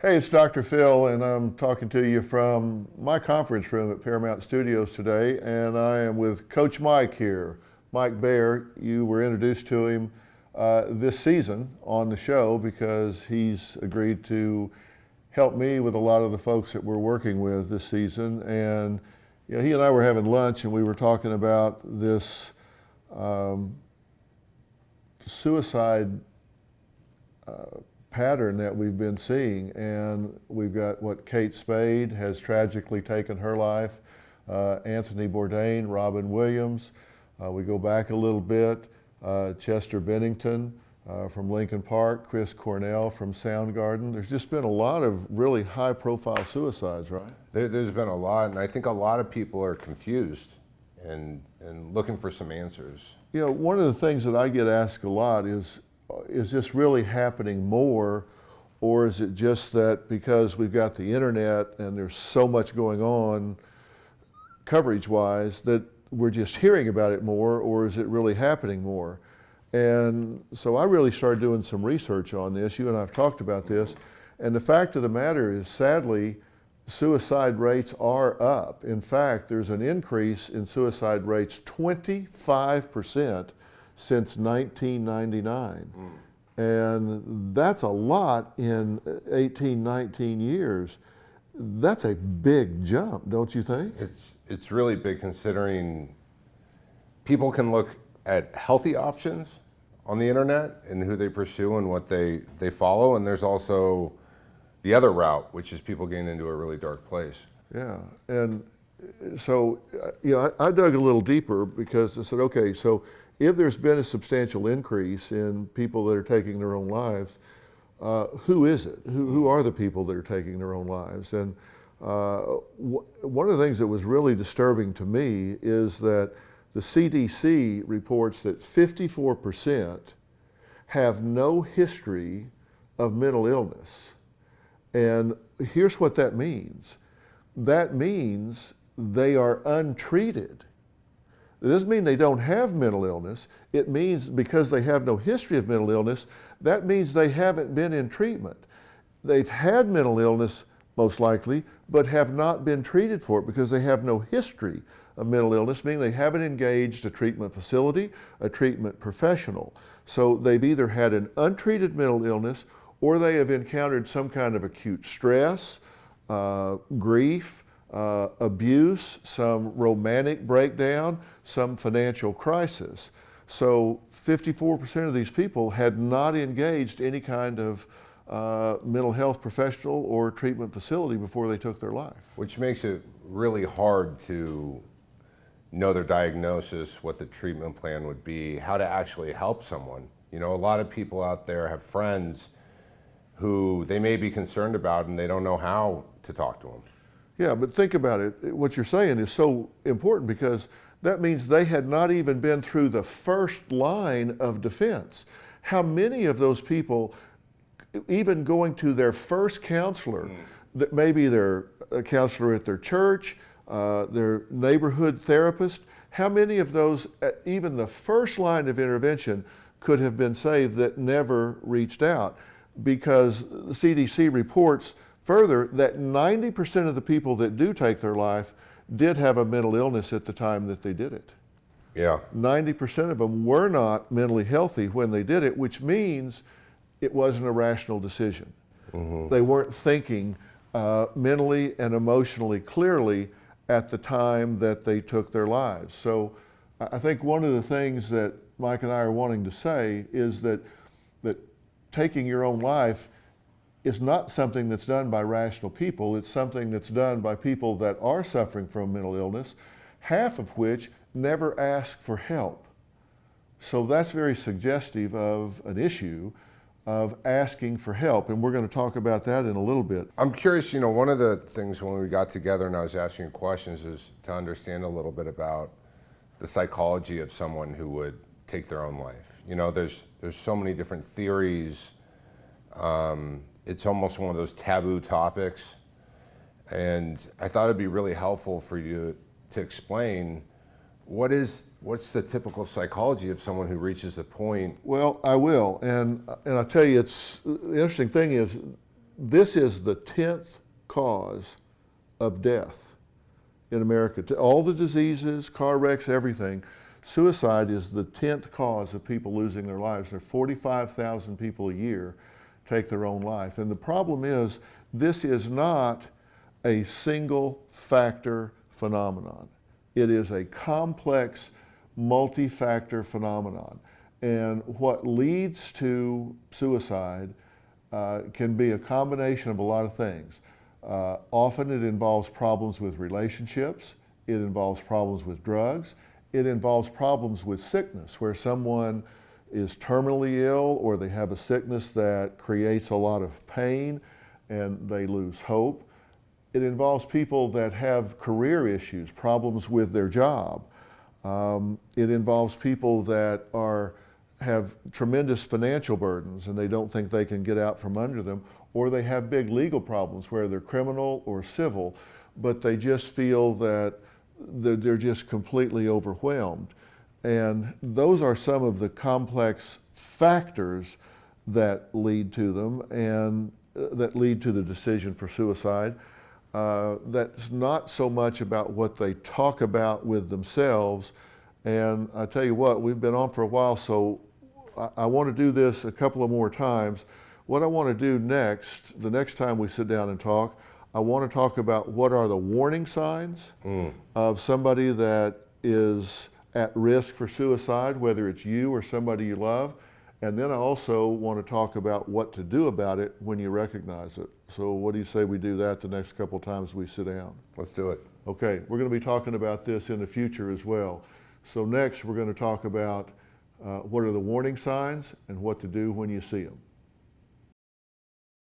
Hey, it's Dr. Phil, and I'm talking to you from my conference room at Paramount Studios today, and I am with Coach Mike here. Mike Baer, you were introduced to him this season on the show because he's agreed to help me with a lot of the folks that we're working with this season. And he and I were having lunch, and we were talking about this suicide pattern that we've been seeing, and we've got what Kate Spade has tragically taken her life, Anthony Bourdain, Robin Williams. We go back a little bit, Chester Bennington from Lincoln Park, Chris Cornell from Soundgarden. There's just been a lot of really high-profile suicides, right? There's been a lot, and I think a lot of people are confused and looking for some answers. One of the things that I get asked a lot is this really happening more, or is it just that because we've got the internet and there's so much going on coverage-wise that we're just hearing about it more, or is it really happening more? And so I really started doing some research on this. You and I have talked about this, and the fact of the matter is, sadly, suicide rates are up. In fact, there's an increase in suicide rates 25% since 1999. And that's a lot in 18, 19 years. That's a big jump, don't you think? It's really big, considering people can look at healthy options on the internet and who they pursue and what they follow, and there's also the other route, which is people getting into a really dark place. Yeah, and so I dug a little deeper because I said, okay, so if there's been a substantial increase in people that are taking their own lives, who is it? Who are the people that are taking their own lives? And one of the things that was really disturbing to me is that the CDC reports that 54% have no history of mental illness. And here's what that means. That means they are untreated. It doesn't mean they don't have mental illness. It means because they have no history of mental illness, that means they haven't been in treatment. They've had mental illness, most likely, but have not been treated for it because they have no history of mental illness, meaning they haven't engaged a treatment facility, a treatment professional. So they've either had an untreated mental illness or they have encountered some kind of acute stress, grief, abuse, some romantic breakdown, some financial crisis. So 54% of these people had not engaged any kind of mental health professional or treatment facility before they took their life. Which makes it really hard to know their diagnosis, what the treatment plan would be, how to actually help someone. A lot of people out there have friends who they may be concerned about and they don't know how to talk to them. Yeah, but think about it. What you're saying is so important because that means they had not even been through the first line of defense. How many of those people, even going to their first counselor, that maybe they're a counselor at their church, their neighborhood therapist, how many of those, even the first line of intervention, could have been saved that never reached out? Because the CDC reports further that 90% of the people that do take their life did have a mental illness at the time that they did it. Yeah. 90% of them were not mentally healthy when they did it, which means it wasn't a rational decision. They weren't thinking mentally and emotionally clearly at the time that they took their lives. So I think one of the things that Mike and I are wanting to say is that taking your own life is not something that's done by rational people. It's something that's done by people that are suffering from mental illness, half of which never ask for help. So that's very suggestive of an issue of asking for help, and we're going to talk about that in a little bit. I'm curious, one of the things when we got together and I was asking you questions is to understand a little bit about the psychology of someone who would take their own life. There's so many different theories. It's almost one of those taboo topics. And I thought it'd be really helpful for you to explain what's the typical psychology of someone who reaches the point? Well, I will, and I'll tell you, the interesting thing is This is the 10th cause of death in America. All the diseases, car wrecks, everything. Suicide is the 10th cause of people losing their lives. There are 45,000 people a year take their own life. And the problem is, this is not a single factor phenomenon. It is a complex, multi-factor phenomenon. And what leads to suicide can be a combination of a lot of things. Often it involves problems with relationships, it involves problems with drugs, it involves problems with sickness, where someone is terminally ill or they have a sickness that creates a lot of pain and they lose hope. It involves people that have career issues, problems with their job. It involves people that have tremendous financial burdens and they don't think they can get out from under them, or they have big legal problems where they're criminal or civil, but they just feel that they're just completely overwhelmed. And those are some of the complex factors that lead to them and that lead to the decision for suicide. That's not so much about what they talk about with themselves. And I tell you what, we've been on for a while, so I want to do this a couple of more times. What I want to do next, the next time we sit down and talk, I want to talk about what are the warning signs of somebody that is at risk for suicide, whether it's you or somebody you love. And then I also want to talk about what to do about it when you recognize it. So what do you say we do that the next couple times we sit down? Let's do it. Okay, we're going to be talking about this in the future as well. So next we're going to talk about what are the warning signs and what to do when you see them.